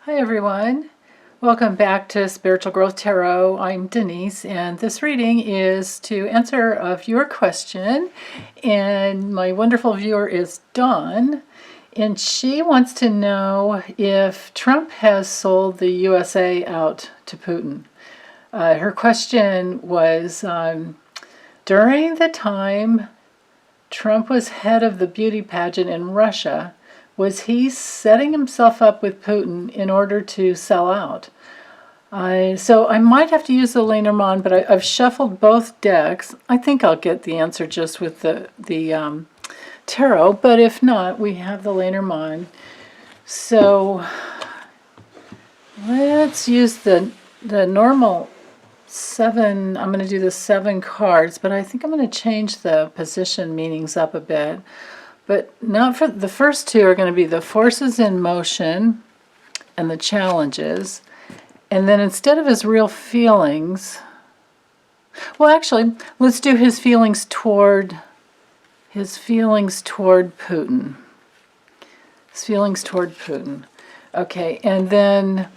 Hi everyone, welcome back to Spiritual Growth Tarot. I'm Denise and this reading is to answer a viewer question, and my wonderful viewer is Dawn, and she wants to know if Trump has sold the USA out to Putin. Her question was, during the time Trump was head of the beauty pageant in Russia, was he setting himself up with Putin in order to sell out? So I might have to use the Lenormand, but I've shuffled both decks. I think I'll get the answer just with the tarot, but if not, we have the Lenormand. So let's use the normal 7. I'm going to do the 7 cards, but I think I'm going to change the position meanings up a bit. But not for the first 2 are going to be the forces in motion and the challenges. And then instead of his real feelings, well, actually, let's do his feelings toward Putin. His feelings toward Putin. Okay, and then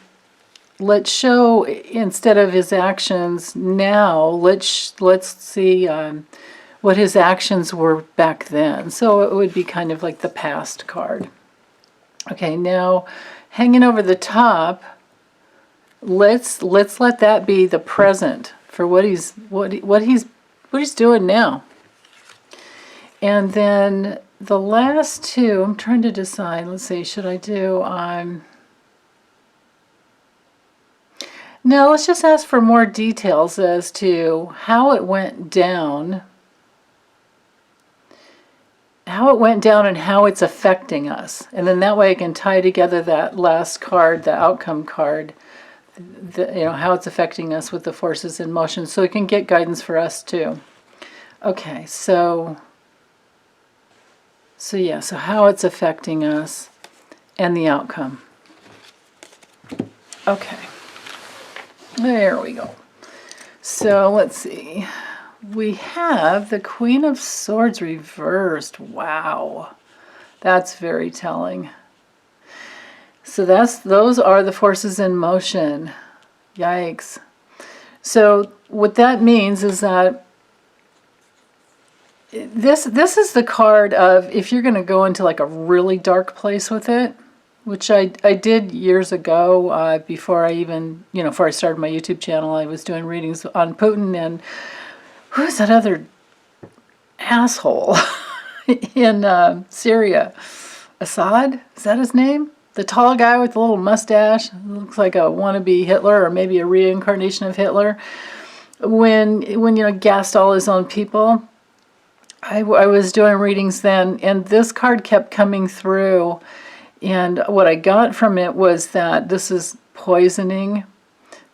let's show, instead of his actions now, let's see what his actions were back then. So it would be kind of like the past card. Okay, now hanging over the top, let's let that be the present for what he's doing now. And then the last 2, I'm trying to decide. Let's see, should I do now let's just ask for more details as to how it went down. And how it's affecting us. And then that way I can tie together that last card, the outcome card, how it's affecting us with the forces in motion, so it can get guidance for us too. Okay, so how it's affecting us and the outcome. Okay, there we go. So let's see. We have the Queen of Swords reversed. Wow, that's very telling. So those are the forces in motion. Yikes. So what that means is that this is the card of, if you're going to go into like a really dark place with it, which I did years ago, before I started my YouTube channel. I was doing readings on Putin and who's that other asshole in Syria? Assad? Is that his name? The tall guy with the little mustache. Looks like a wannabe Hitler, or maybe a reincarnation of Hitler. When gassed all his own people. I was doing readings then, and this card kept coming through. And what I got from it was that this is poisoning.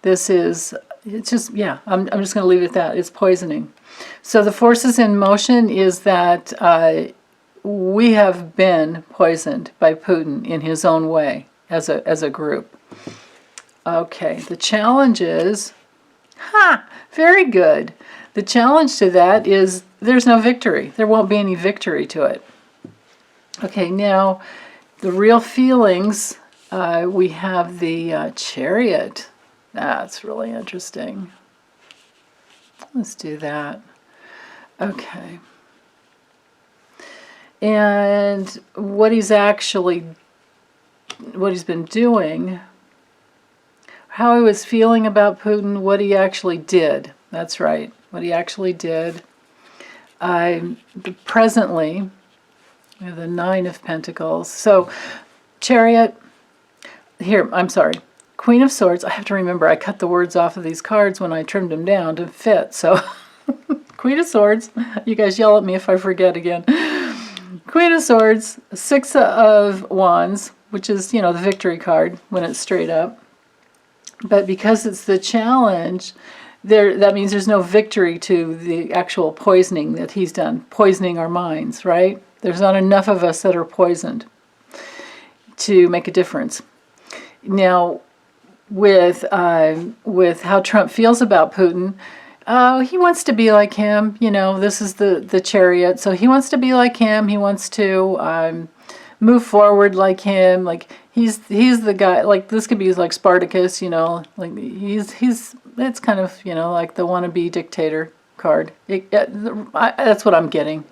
It's just, yeah, I'm just going to leave it at that. It's poisoning. So the forces in motion is that we have been poisoned by Putin in his own way as a group. Okay, the challenge is, very good. The challenge to that is there's no victory. There won't be any victory to it. Okay, now the real feelings, we have the Chariot. That's really interesting. Let's do that. Okay. And what he's been doing, how he was feeling about Putin, what he actually did. That's right, what he actually did. Presently, we have the 9 of Pentacles. So, Chariot, here, I'm sorry. Queen of Swords, I have to remember I cut the words off of these cards when I trimmed them down to fit. So, Queen of Swords, you guys yell at me if I forget again. Queen of Swords, 6 of Wands, which is, the victory card when it's straight up. But because it's the challenge, that means there's no victory to the actual poisoning that he's done, poisoning our minds, right? There's not enough of us that are poisoned to make a difference. Now, with how Trump feels about Putin, he wants to be like him. This is the Chariot, so he wants to be like him. He wants to move forward like him. Like he's the guy. Like this could be like Spartacus, you know. Like he's it's kind of, you know, like the wannabe dictator card. That's what I'm getting.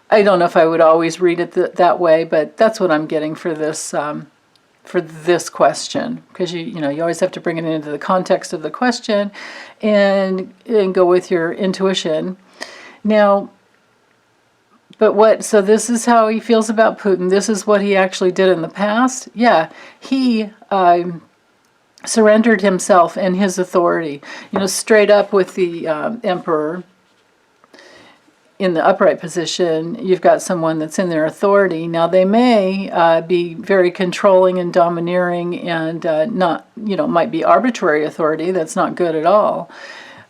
I don't know if I would always read it that way, but that's what I'm getting for this question, because you know you always have to bring it into the context of the question, and go with your intuition. Now, so this is how he feels about Putin. This is what he actually did in the past. Yeah, he surrendered himself and his authority. You know, straight up with the emperor. In the upright position, you've got someone that's in their authority. Now, they may be very controlling and domineering, and not, you know, might be arbitrary authority. That's not good at all.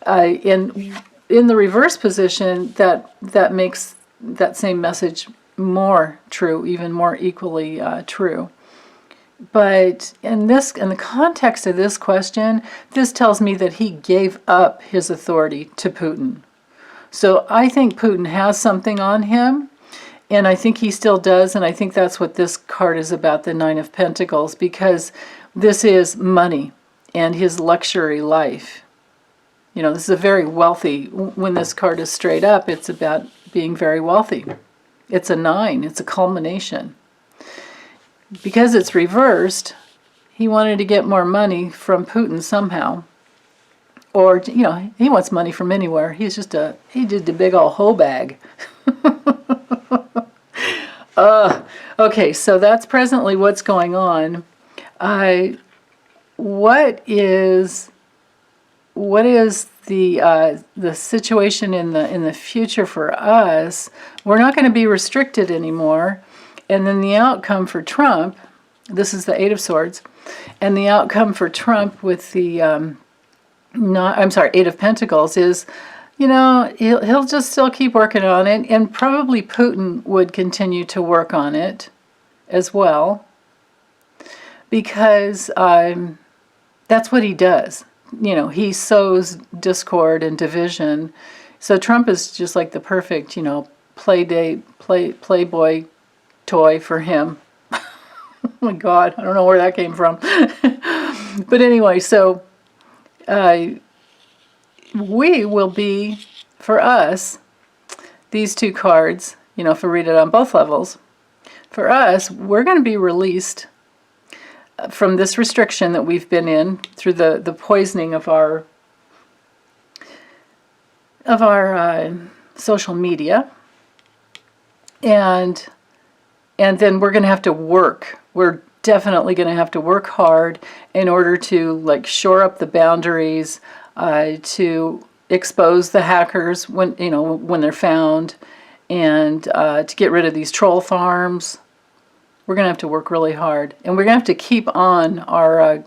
In the reverse position, that makes that same message more true, even more equally true. But in the context of this question, this tells me that he gave up his authority to Putin. So I think Putin has something on him, and I think he still does, and I think that's what this card is about, the Nine of Pentacles, because this is money and his luxury life. You know, this is a very wealthy, when this card is straight up, it's about being very wealthy. It's a 9, it's a culmination. Because it's reversed, he wanted to get more money from Putin somehow. Or, you know, he wants money from anywhere. He just a big old hoe bag. Okay, so that's presently what's going on. What is the situation in the future for us? We're not going to be restricted anymore. And then the outcome for Trump, this is the Eight of Swords, and the outcome for Trump with the Eight of Pentacles is, you know, he'll just still keep working on it, and probably Putin would continue to work on it as well, because that's what he does. You know, he sows discord and division. So Trump is just like the perfect, you know, playboy toy for him. Oh my God, I don't know where that came from. But anyway, so we will be, for us, these two cards, you know, if we read it on both levels, for us, we're going to be released from this restriction that we've been in through the poisoning of our social media, and then we're going to have to work. We're definitely going to have to work hard in order to like shore up the boundaries, to expose the hackers when they're found, and to get rid of these troll farms. We're going to have to work really hard, and we're going to have to keep on our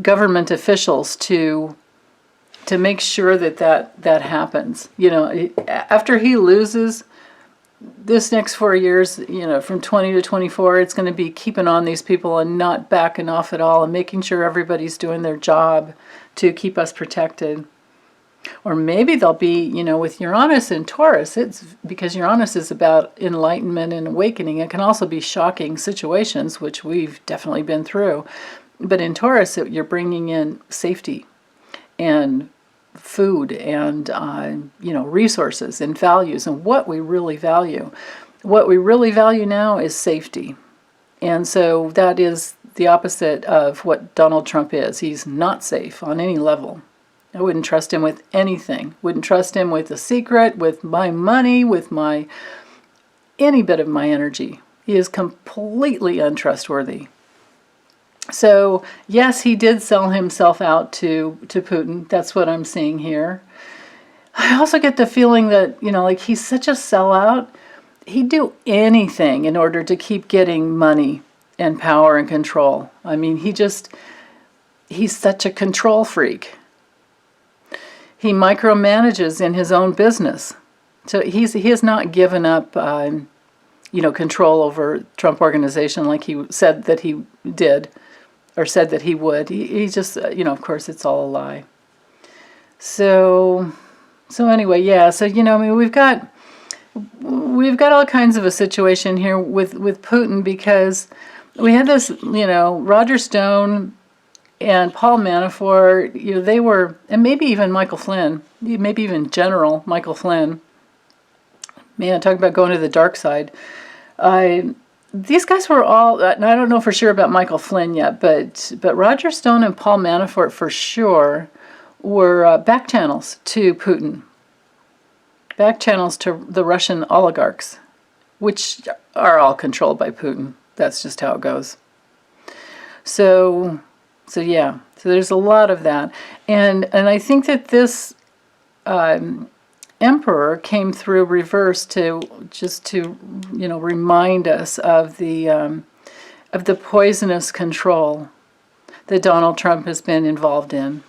government officials to make sure that happens. You know, after he loses this next 4 years, you know, from 20 to 24, it's going to be keeping on these people and not backing off at all, and making sure everybody's doing their job to keep us protected. Or maybe they'll be, you know, with Uranus and Taurus, it's because Uranus is about enlightenment and awakening. It can also be shocking situations, which we've definitely been through. But in Taurus, you're bringing in safety and food and, resources and values and what we really value. What we really value now is safety. And so that is the opposite of what Donald Trump is. He's not safe on any level. I wouldn't trust him with anything. Wouldn't trust him with a secret, with my money, with any bit of my energy. He is completely untrustworthy. So, yes, he did sell himself out to Putin. That's what I'm seeing here. I also get the feeling that, you know, like he's such a sellout. He'd do anything in order to keep getting money and power and control. I mean, he's such a control freak. He micromanages in his own business. So he has not given up, control over Trump Organization like he said that he did, or said that he would. He just, of course, it's all a lie. So anyway, yeah. So, we've got we've got all kinds of a situation here with Putin, because we had this, Roger Stone and Paul Manafort, they were, and maybe even Michael Flynn, maybe even General Michael Flynn. Man, talk about going to the dark side. These guys were all, and I don't know for sure about Michael Flynn yet, but Roger Stone and Paul Manafort for sure were back channels to Putin. Back channels to the Russian oligarchs, which are all controlled by Putin. That's just how it goes. So yeah, so there's a lot of that. And I think that this emperor came through reverse to remind us of the poisonous control that Donald Trump has been involved in.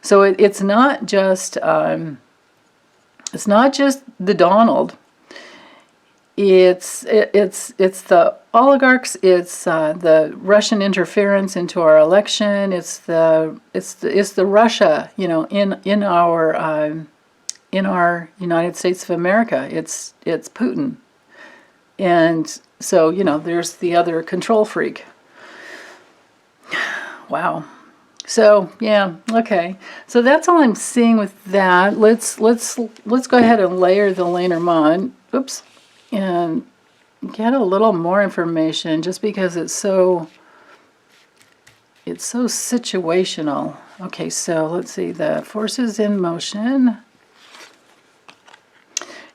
So it's not just the Donald. It's the oligarchs. It's the Russian interference into our election. It's the Russia, in our United States of America. It's Putin, and so there's the other control freak. Wow. So yeah, okay. So that's all I'm seeing with that. Let's go ahead and layer the Lenormand. Oops, and get a little more information, just because it's so situational. Okay, so let's see, the forces in motion.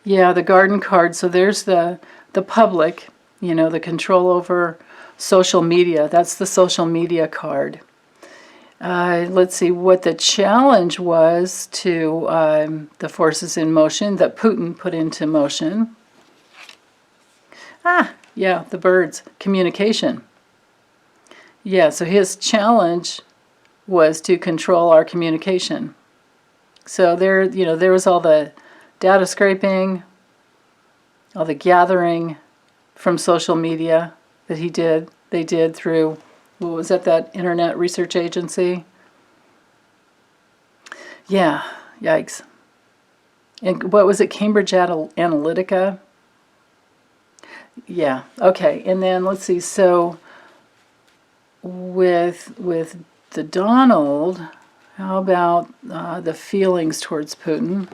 Yeah, the garden card. So there's the public, the control over social media. That's the social media card. Let's see what the challenge was to the forces in motion that Putin put into motion. Yeah, the birds. Communication. Yeah, so his challenge was to control our communication. So there was all the data scraping, all the gathering from social media that they did through, what was that internet research agency? Yeah, yikes. And what was it, Cambridge Analytica? Yeah, okay. And then let's see, so with the Donald, how about the feelings towards Putin?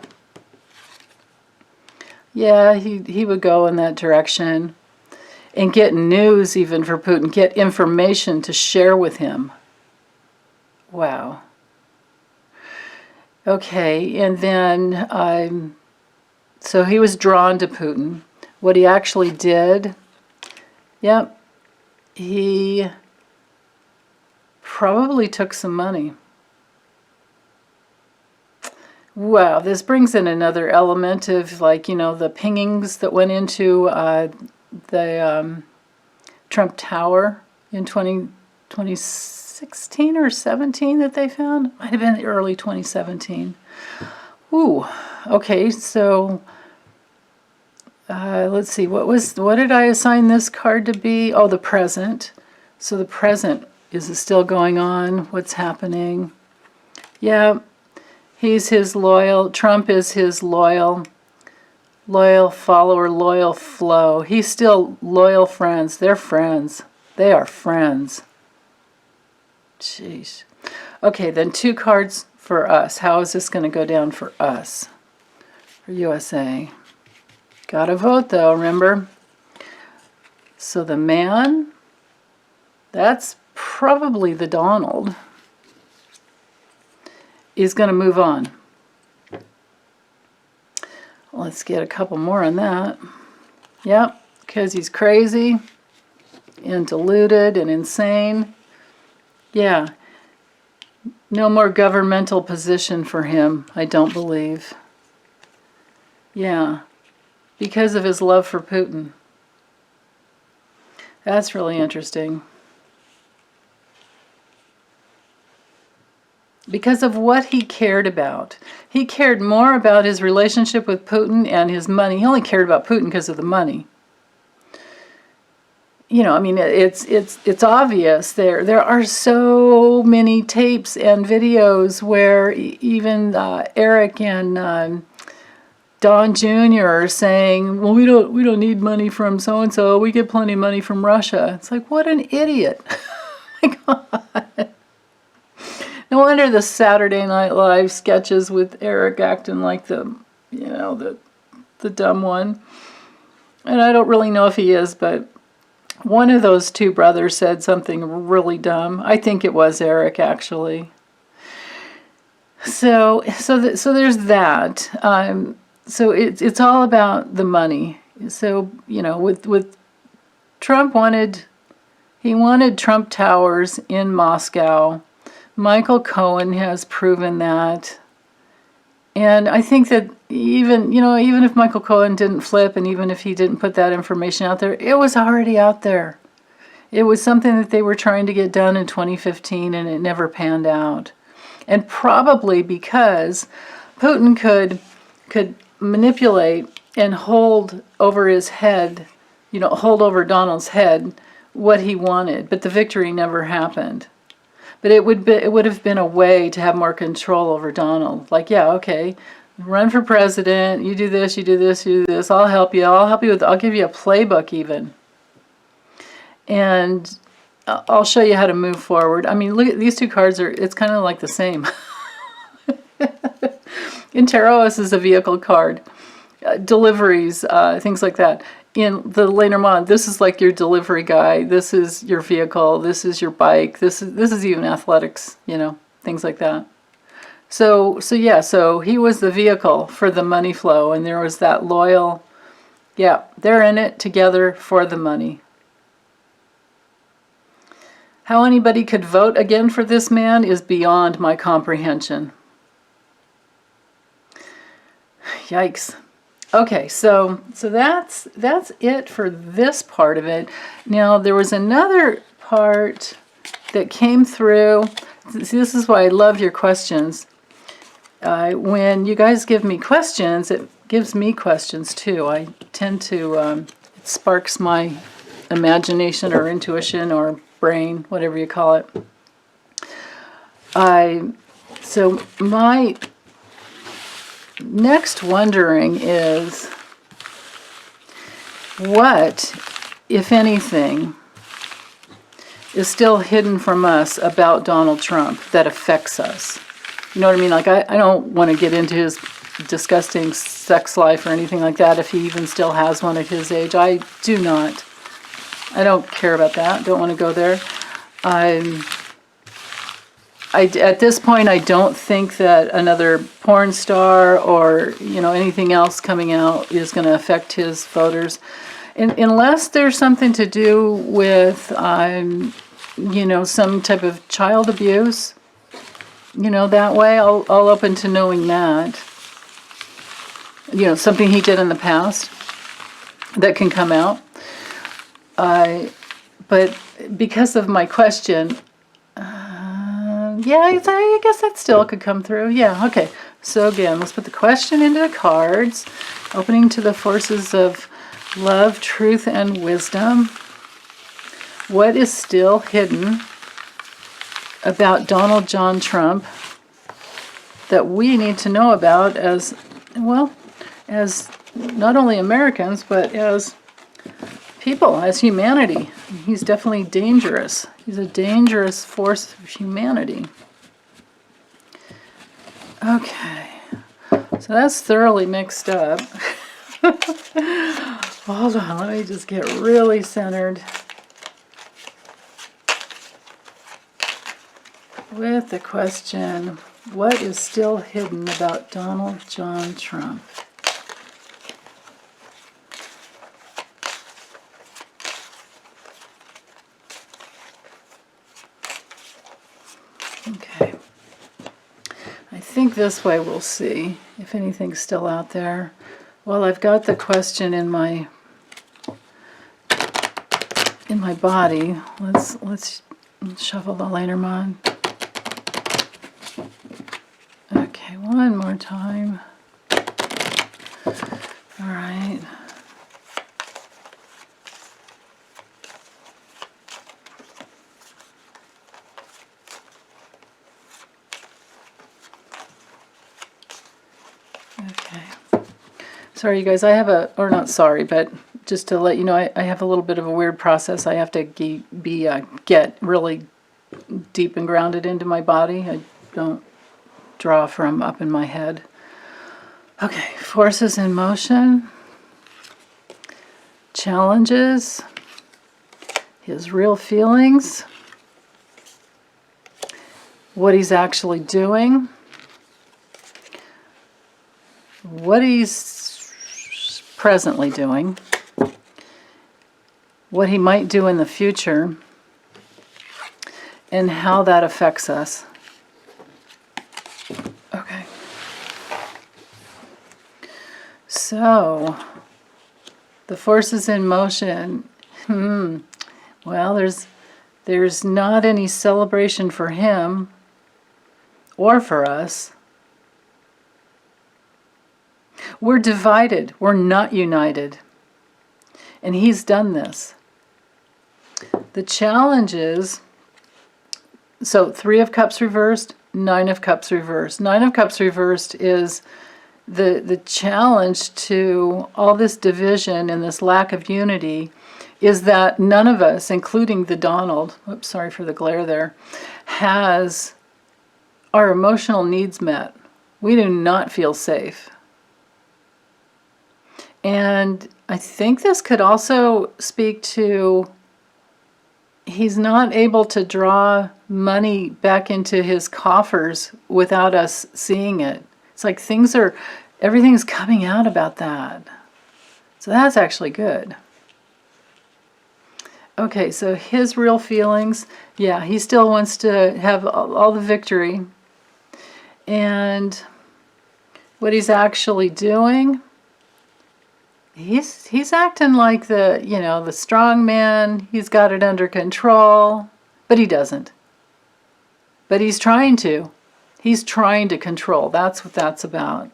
Yeah, he would go in that direction and get news even for Putin, get information to share with him. Wow. Okay, and then, so he was drawn to Putin. What he actually did, yep, he probably took some money. Wow, this brings in another element of, like, the pingings that went into the Trump Tower in 2016 or 17 that they found. Might have been early 2017. Ooh, okay, so let's see, what did I assign this card to be? Oh, the present. So the present, is it still going on? What's happening? Yeah. He's his loyal, Trump is his loyal follower, loyal flow. He's still loyal friends. They're friends. They are friends. Jeez. Okay, then 2 cards for us. How is this going to go down for us? For USA. Gotta vote though, remember? So the man, that's probably the Donald, is going to move on. Let's get a couple more on that. Yep, because he's crazy and deluded and insane. Yeah, no more governmental position for him, I don't believe. Yeah, because of his love for Putin. That's really interesting. Because of what he cared about. He cared more about his relationship with Putin and his money. He only cared about Putin because of the money. I mean, it's obvious. There are so many tapes and videos where even Eric and Don Jr. saying, well, we don't need money from so-and-so. We get plenty of money from Russia. It's like, what an idiot. My God. No wonder the Saturday Night Live sketches with Eric acting like the dumb one. And I don't really know if he is, but one of those two brothers said something really dumb. I think it was Eric, actually. So there's that. So it's all about the money. So, with Trump he wanted Trump Towers in Moscow. Michael Cohen has proven that. And I think that even if Michael Cohen didn't flip, and even if he didn't put that information out there, it was already out there. It was something that they were trying to get done in 2015, and it never panned out. And probably because Putin could manipulate and hold over his head, hold over Donald's head what he wanted, but the victory never happened. But it would have been a way to have more control over Donald. Like, yeah, okay, run for president. You do this. You do this. You do this. I'll help you. I'll give you a playbook even, and I'll show you how to move forward. I mean, look at these two cards. It's kind of like the same. In tarot, this is a vehicle card, deliveries, things like that. In the Lenormand, this is like your delivery guy. This is your vehicle. This is your bike. This is even athletics. Things like that. So he was the vehicle for the money flow, and there was that loyal. Yeah, they're in it together for the money. How anybody could vote again for this man is beyond my comprehension. Yikes. Okay, so that's it for this part of it. Now, there was another part that came through. See, this is why I love your questions. When you guys give me questions, it gives me questions too. I tend to, it sparks my imagination or intuition or brain, whatever you call it. So my next wondering is, what, if anything, is still hidden from us about Donald Trump that affects us? You know what I mean? Like, I don't want to get into his disgusting sex life or anything like that, if he even still has one at his age. I do not. I don't care about that. Don't want to go there. At this point, I don't think that another porn star or anything else coming out is going to affect his voters, unless there's something to do with some type of child abuse. That way, I'll open to knowing that. Something he did in the past that can come out. But because of my question. Yeah, I guess that still could come through. Yeah, okay. So again, let's put the question into the cards. Opening to the forces of love, truth, and wisdom. What is still hidden about Donald John Trump that we need to know about as not only Americans, but as people, as humanity? He's definitely dangerous. He's a dangerous force of humanity. Okay. So that's thoroughly mixed up. Hold on, let me just get really centered. With the question, what is still hidden about Donald John Trump? Okay. I think this way we'll see if anything's still out there. Well, I've got the question in my body. Let's shuffle the Lenormand. Okay, one more time. All right. Okay. Sorry, you guys, I have a, or not sorry, but just to let you know, I have a little bit of a weird process. I have to get really deep and grounded into my body. I don't draw from up in my head. Okay, forces in motion, challenges, his real feelings, what he's actually doing, what he's presently doing, what he might do in the future, and how that affects us. Okay. So, the forces in motion. Well, there's not any celebration for him or for us. We're divided. We're not united. And he's done this. The challenge is, so 3 of Cups reversed, 9 of Cups reversed. 9 of Cups reversed is the challenge to all this division and this lack of unity is that none of us, including the Donald, oops, sorry for the glare there, has our emotional needs met. We do not feel safe. And I think this could also speak to he's not able to draw money back into his coffers without us seeing it. It's like everything's coming out about that. So that's actually good. Okay, so his real feelings, yeah, he still wants to have all the victory. And what he's actually doing, he's acting like the strong man. He's got it under control, but he doesn't. But he's trying to. He's trying to control. That's what that's about.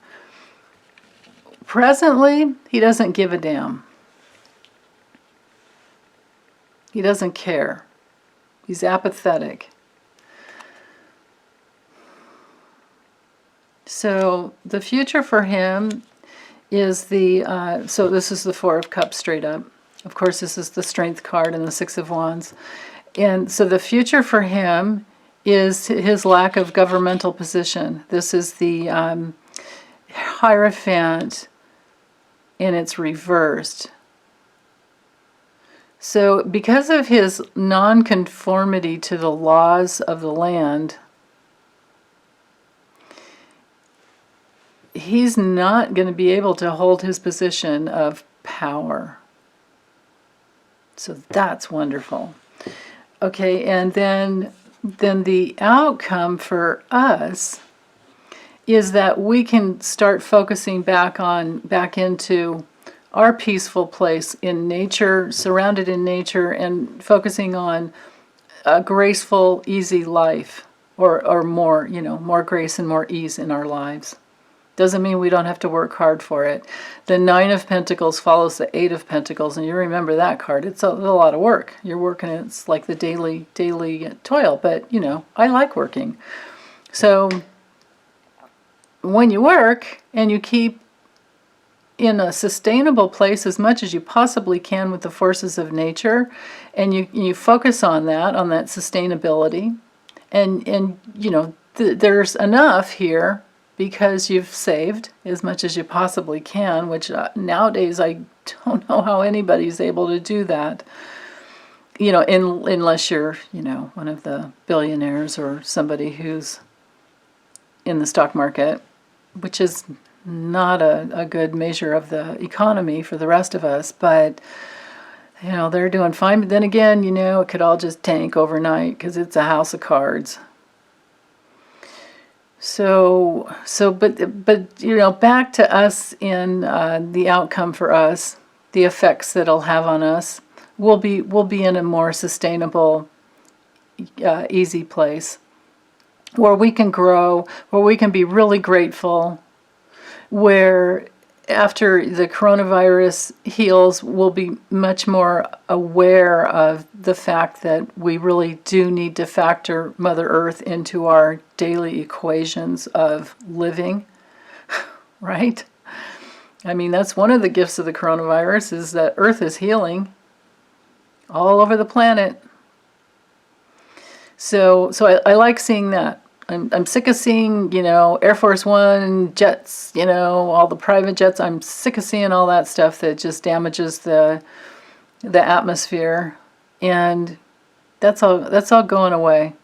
Presently, he doesn't give a damn. He doesn't care. He's apathetic. So the future for him is so this is the 4 of Cups straight up. Of course, this is the Strength card and the 6 of Wands. And so the future for him is his lack of governmental position. This is the Hierophant, and it's reversed. So because of his non-conformity to the laws of the land, he's not going to be able to hold his position of power. So that's wonderful. Okay, and then the outcome for us is that we can start focusing back into our peaceful place in nature, surrounded in nature, and focusing on a graceful, easy life, or more, more grace and more ease in our lives. Doesn't mean we don't have to work hard for it. The 9 of Pentacles follows the 8 of Pentacles, and you remember that card. It's a lot of work. You're working, it's like the daily toil, but, I like working. So when you work and you keep in a sustainable place as much as you possibly can with the forces of nature, and you focus on that sustainability, and there's enough here because you've saved as much as you possibly can, which nowadays I don't know how anybody's able to do that, unless you're, one of the billionaires or somebody who's in the stock market, which is not a good measure of the economy for the rest of us, but they're doing fine. But then again, it could all just tank overnight because it's a house of cards. So, but back to us in the outcome for us, the effects that it'll have on us, we'll be in a more sustainable, easy place where we can grow, where we can be really grateful, where after the coronavirus heals, we'll be much more aware of the fact that we really do need to factor Mother Earth into our daily equations of living, right? I mean, that's one of the gifts of the coronavirus, is that Earth is healing all over the planet. So I like seeing that. I'm sick of seeing, Air Force One jets, all the private jets. I'm sick of seeing all that stuff that just damages the atmosphere, and that's all going away.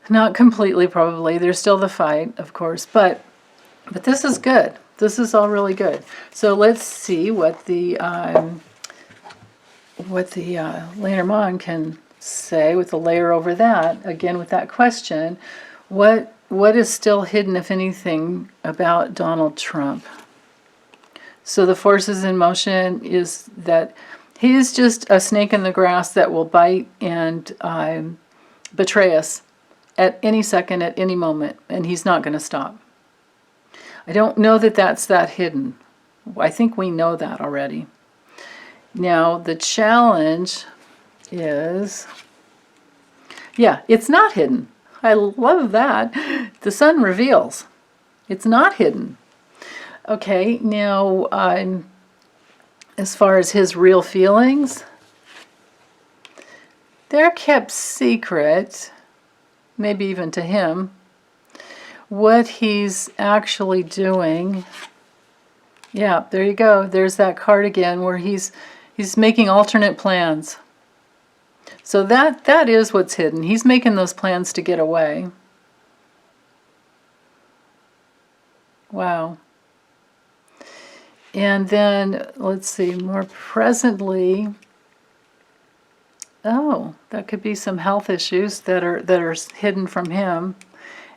Not completely, probably. There's still the fight, of course, but this is good. This is all really good. So let's see what the Lenormand can say with the layer over that. Again, with that question, what is still hidden, if anything, about Donald Trump? So the forces in motion is that he is just a snake in the grass that will bite and betray us at any second, at any moment, and he's not going to stop. I don't know that that's that hidden. I think we know that already. Now, the challenge is, yeah, it's not hidden. I love that. The sun reveals. It's not hidden. Okay, now, as far as his real feelings, they're kept secret, maybe even to him. What he's actually doing, yeah, there you go. There's that card again where he's making alternate plans. So that is what's hidden. He's making those plans to get away. Wow. And then, let's see, more presently, oh, that could be some health issues that are hidden from him.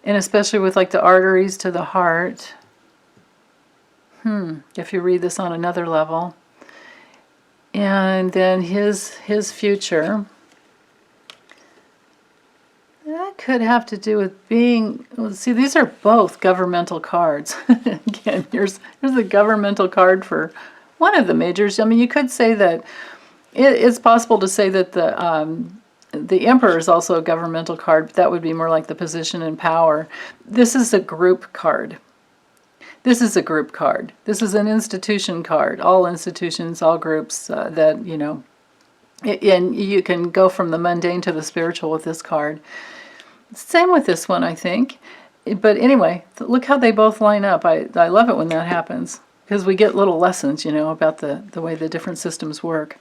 And especially with like the arteries to the heart. If you read this on another level. And then his future. That could have to do with being, let's see, these are both governmental cards. Again, here's the governmental card for one of the majors. I mean, you could say that it's possible to say that the Emperor is also a governmental card, but that would be more like the position and power. This is a group card. This is a group card. This is an institution card. All institutions, all groups that, and you can go from the mundane to the spiritual with this card. Same with this one, I think. But anyway, look how they both line up. I love it when that happens, because we get little lessons, about the way the different systems work.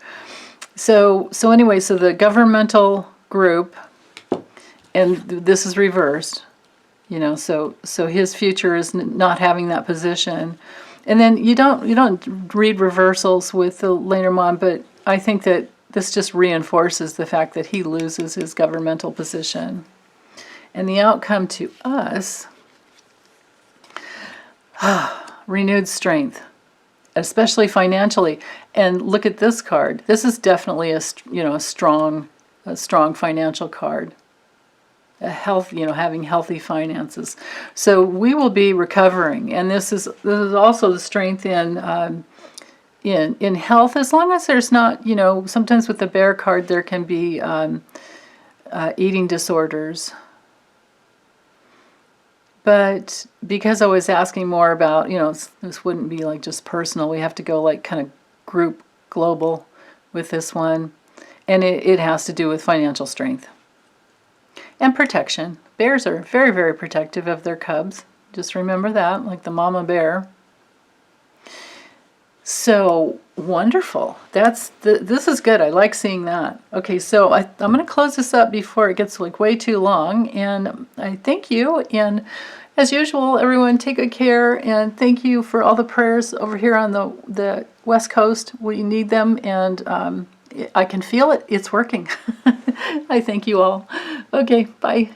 So anyway, so the governmental group, and this is reversed, so his future is not having that position. And then you don't read reversals with the Lenormand, but I think that this just reinforces the fact that he loses his governmental position. And the outcome to us, renewed strength, especially financially. And look at this card. This is definitely a strong financial card. A health, having healthy finances. So we will be recovering, and this is also the strength in health. As long as there's not, sometimes with the bear card there can be eating disorders. But because I was asking more about, this wouldn't be like just personal. We have to go like kind of group global with this one. And it has to do with financial strength. And protection. Bears are very, very protective of their cubs. Just remember that, like the mama bear. So wonderful. This is good. I like seeing that. Okay, so I'm going to close this up before it gets like way too long. And I thank you. And as usual, everyone, take good care. And thank you for all the prayers over here on the West Coast. We need them, and I can feel it. It's working. I thank you all. Okay, bye.